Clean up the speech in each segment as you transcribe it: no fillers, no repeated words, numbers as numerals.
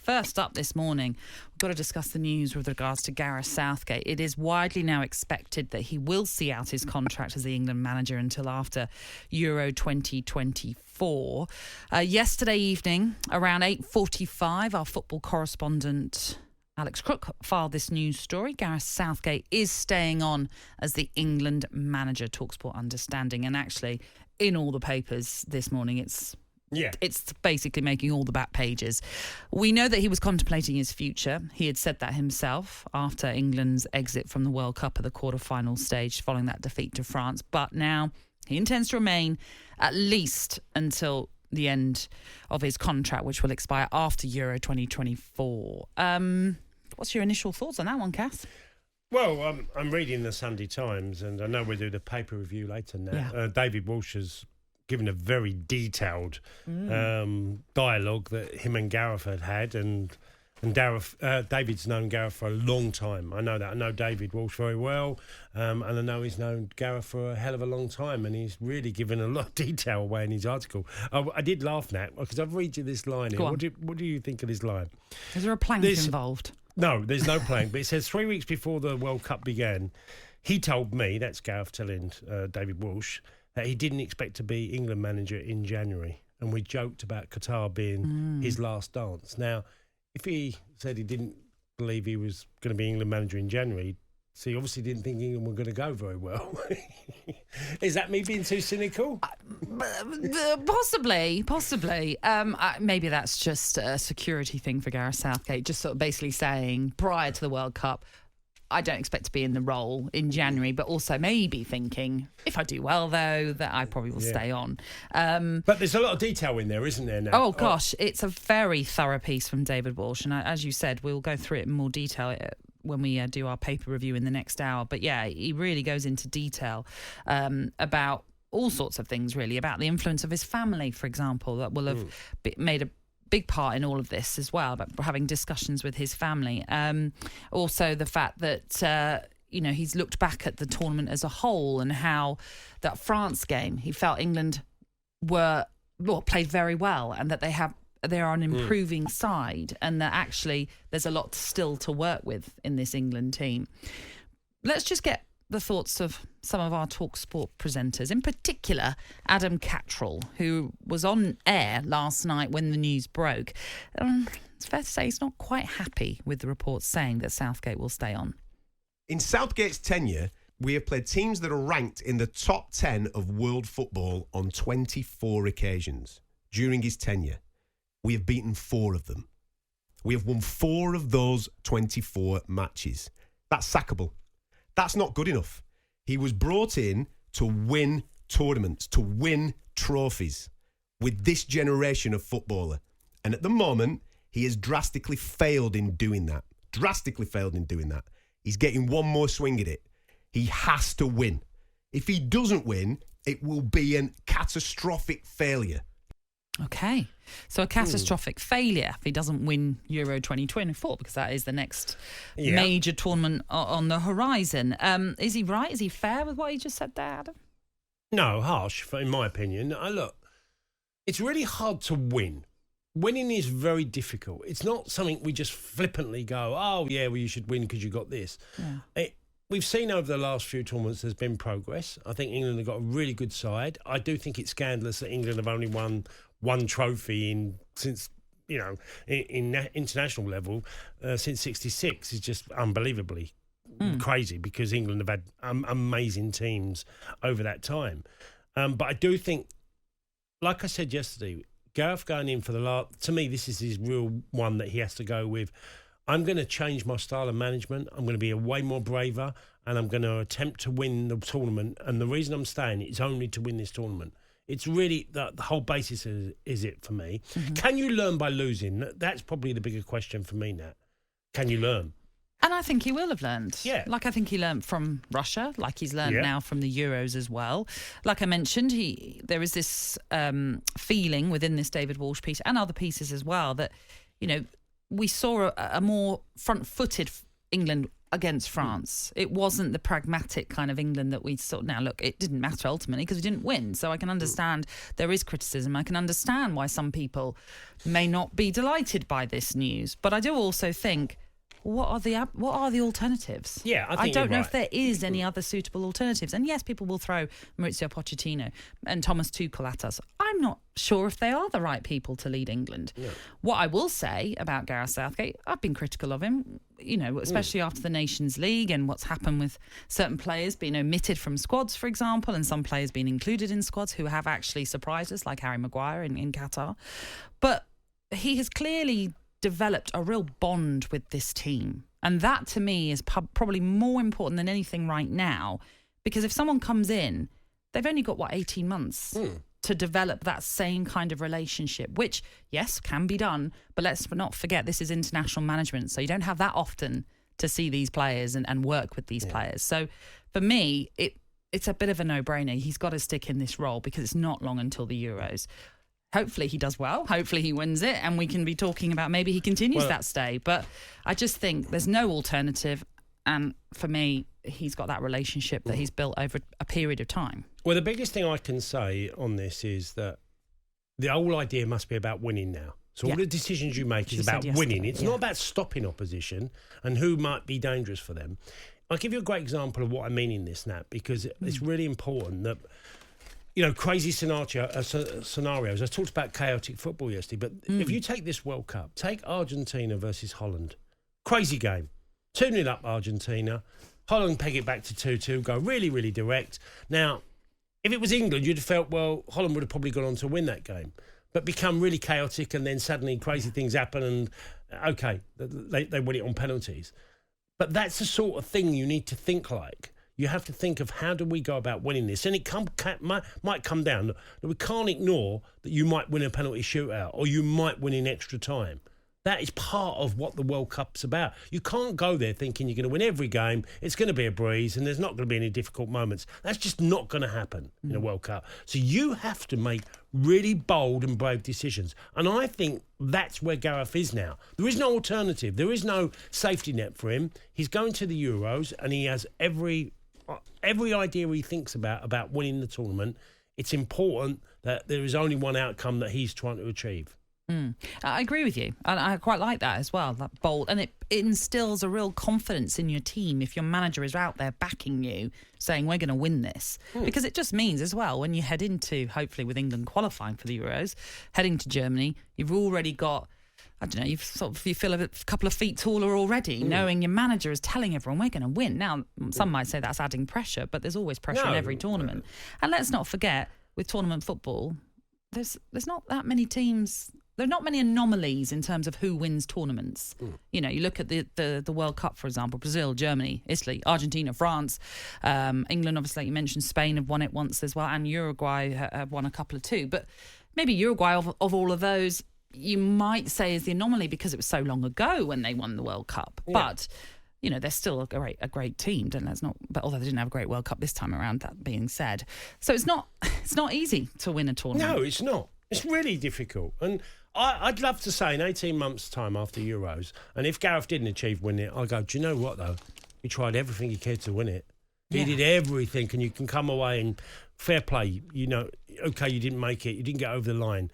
first up this morning, we've got to discuss the news with regards to Gareth Southgate. It is widely now expected that he will see out his contract as the England manager until after Euro 2024. Yesterday evening, around 8:45, our football correspondent Alex Crook filed this news story. Gareth Southgate is staying on as the England manager, talkSPORT understanding. And actually, in all the papers this morning, it's basically making all the back pages. We know that he was contemplating his future. He had said that himself after England's exit from the World Cup at the quarter-final stage following that defeat to France. But now he intends to remain at least until the end of his contract, which will expire after Euro 2024. What's your initial thoughts on that one, Cass? Well, I'm reading the Sunday Times, and I know we'll do the paper review later now. Yeah. David Walsh has given a very detailed dialogue that him and Gareth had, and David's known Gareth for a long time. I know that. I know David Walsh very well, and I know he's known Gareth for a hell of a long time, and he's really given a lot of detail away in his article. I did laugh, Nat, because I've read you this line here. What do you think of this line? Is there a plank involved? No, there's no plank, but it says 3 weeks before the World Cup began, he told me, that's Gareth telling David Walsh, that he didn't expect to be England manager in January, and we joked about Qatar being his last dance. Now, if he said he didn't believe he was going to be England manager in January, so he obviously didn't think England were going to go very well. Is that me being too cynical? Possibly. Maybe that's just a security thing for Gareth Southgate, just sort of basically saying prior to the World Cup, I don't expect to be in the role in January, but also maybe thinking, if I do well, though, that I probably will stay on. But there's a lot of detail in there, isn't there, now? Oh, gosh, it's a very thorough piece from David Walsh. And as you said, we'll go through it in more detail when we do our paper review in the next hour. But, yeah, he really goes into detail about all sorts of things, really, about the influence of his family, for example, that will have made a big part in all of this as well, about having discussions with his family. Also the fact that he's looked back at the tournament as a whole, and how that France game, he felt England played very well, and that they are an improving side, and that actually there's a lot still to work with in this England team. Let's just get the thoughts of some of our talkSPORT presenters, in particular Adam Cattrall, who was on air last night when the news broke. It's fair to say he's not quite happy with the reports saying that Southgate will stay on. In Southgate's tenure, we have played teams that are ranked in the top 10 of world football on 24 occasions. During his tenure, we have beaten 4 of them. We have won 4 of those 24 matches. That's sackable. That's not good enough. He was brought in to win tournaments, to win trophies with this generation of footballer. And at the moment, he has drastically failed in doing that. He's getting one more swing at it. He has to win. If he doesn't win, it will be a catastrophic failure. Okay, so a catastrophic failure if he doesn't win Euro 2024, because that is the next major tournament on the horizon. Is he right? Is he fair with what he just said there, Adam? No, harsh, in my opinion. Look, it's really hard to win. Winning is very difficult. It's not something we just flippantly go, oh, yeah, well, you should win because you got this. Yeah. We've seen over the last few tournaments there's been progress. I think England have got a really good side. I do think it's scandalous that England have only won one trophy since international level since '66 is just unbelievably crazy, because England have had amazing teams over that time. But I do think, like I said yesterday, Gareth going in for to me, this is his real one that he has to go with. I'm going to change my style of management. I'm going to be way more braver, and I'm going to attempt to win the tournament. And the reason I'm staying is only to win this tournament. It's really the whole basis is it for me. Mm-hmm. Can you learn by losing? That's probably the bigger question for me, Nat. Can you learn? And I think he will have learned. Yeah. Like I think he learned from Russia, like he's learned now from the Euros as well. Like I mentioned, there is this feeling within this David Walsh piece and other pieces as well that, we saw a more front-footed England against France. It wasn't the pragmatic kind of England that we saw. Now, look, it didn't matter ultimately because we didn't win. So I can understand there is criticism. I can understand why some people may not be delighted by this news. But I do also think, what are the alternatives? Yeah, I don't know if there is any other suitable alternatives. And yes, people will throw Maurizio Pochettino and Thomas Tuchel at us. I'm not sure if they are the right people to lead England. Yeah. What I will say about Gareth Southgate, I've been critical of him, especially after the Nations League and what's happened with certain players being omitted from squads, for example, and some players being included in squads who have actually surprised us, like Harry Maguire in Qatar. But he has clearly developed a real bond with this team. And that, to me, is probably more important than anything right now. Because if someone comes in, they've only got, 18 months to develop that same kind of relationship, which, yes, can be done. But let's not forget, this is international management. So you don't have that often to see these players and work with these players. So for me, it's a bit of a no-brainer. He's got to stick in this role because it's not long until the Euros. Hopefully he does well. Hopefully he wins it, and we can be talking about maybe he continues that stay. But I just think there's no alternative. And for me, he's got that relationship that he's built over a period of time. Well, the biggest thing I can say on this is that the whole idea must be about winning now. So all the decisions you make is about winning. It's not about stopping opposition and who might be dangerous for them. I'll give you a great example of what I mean in this, Nat, because it's really important that, crazy scenarios. I talked about chaotic football yesterday, but if you take this World Cup, take Argentina versus Holland. Crazy game. 2-0 up Argentina. Holland peg it back to 2-2, go really, really direct. Now, if it was England, you'd have felt, well, Holland would have probably gone on to win that game, but become really chaotic, and then suddenly crazy things happen, and, okay, they win it on penalties. But that's the sort of thing you need to think like. You have to think of how do we go about winning this? And it might come down that we can't ignore that you might win a penalty shootout or you might win in extra time. That is part of what the World Cup's about. You can't go there thinking you're going to win every game, it's going to be a breeze and there's not going to be any difficult moments. That's just not going to happen in a World Cup. So you have to make really bold and brave decisions. And I think that's where Gareth is now. There is no alternative. There is no safety net for him. He's going to the Euros and he has every idea he thinks about winning the tournament. It's important that there is only one outcome that he's trying to achieve. I agree with you. And I quite like that as well, that bold. And it instills a real confidence in your team if your manager is out there backing you, saying, we're going to win this. Because it just means as well, when you head into, hopefully with England qualifying for the Euros, heading to Germany, you've already got, I don't know, you feel a couple of feet taller already, knowing your manager is telling everyone we're going to win. Now, some might say that's adding pressure, but there's always pressure in every tournament. And let's not forget, with tournament football, there's not that many teams. There are not many anomalies in terms of who wins tournaments. You look at the World Cup, for example, Brazil, Germany, Italy, Argentina, France, England, obviously, like you mentioned, Spain have won it once as well, and Uruguay have won a couple of too. But maybe Uruguay of all of those, you might say is the anomaly because it was so long ago when they won the World Cup. Yeah. But, they're still a great team. But although they didn't have a great World Cup this time around, that being said. So it's not easy to win a tournament. No, it's not. It's really difficult. And I'd love to say in 18 months' time after Euros, and if Gareth didn't achieve winning it, I'd go, do you know what, though? He tried everything he could to win it. He did everything, and you can come away and fair play. Okay, you didn't make it. You didn't get over the line.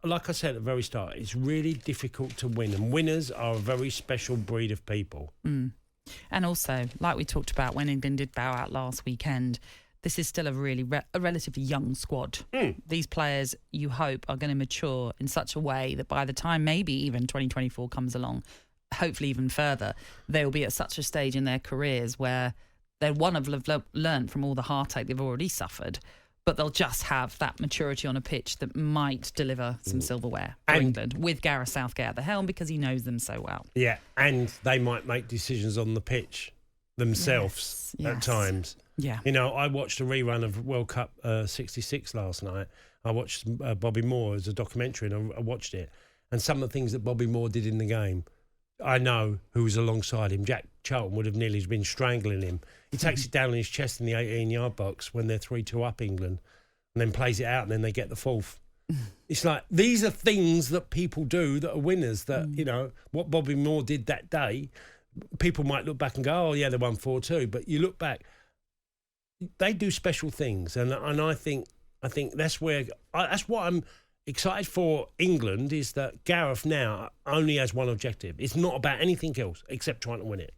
Like I said at the very start, it's really difficult to win, and winners are a very special breed of people. And also, like we talked about when England did bow out last weekend, this is still a relatively young squad. These players, you hope, are going to mature in such a way that by the time maybe even 2024 comes along, hopefully even further, they'll be at such a stage in their careers where they have learned from all the heartache they've already suffered, but they'll just have that maturity on a pitch that might deliver some silverware for England with Gareth Southgate at the helm because he knows them so well. Yeah, and they might make decisions on the pitch themselves at times. Yeah. I watched a rerun of World Cup 66 last night. I watched Bobby Moore as a documentary, and I watched it. And some of the things that Bobby Moore did in the game, I know who was alongside him. Jack Charlton would have nearly been strangling him. He takes it down on his chest in the 18-yard box when they're 3-2 up England, and then plays it out, and then they get the fourth. It's like, these are things that people do that are winners, that, what Bobby Moore did that day people might look back and go, oh, yeah, they won 4-2. But you look back, they do special things. And I think that's where, that's what I'm excited for England, is that Gareth now only has one objective. It's not about anything else except trying to win it.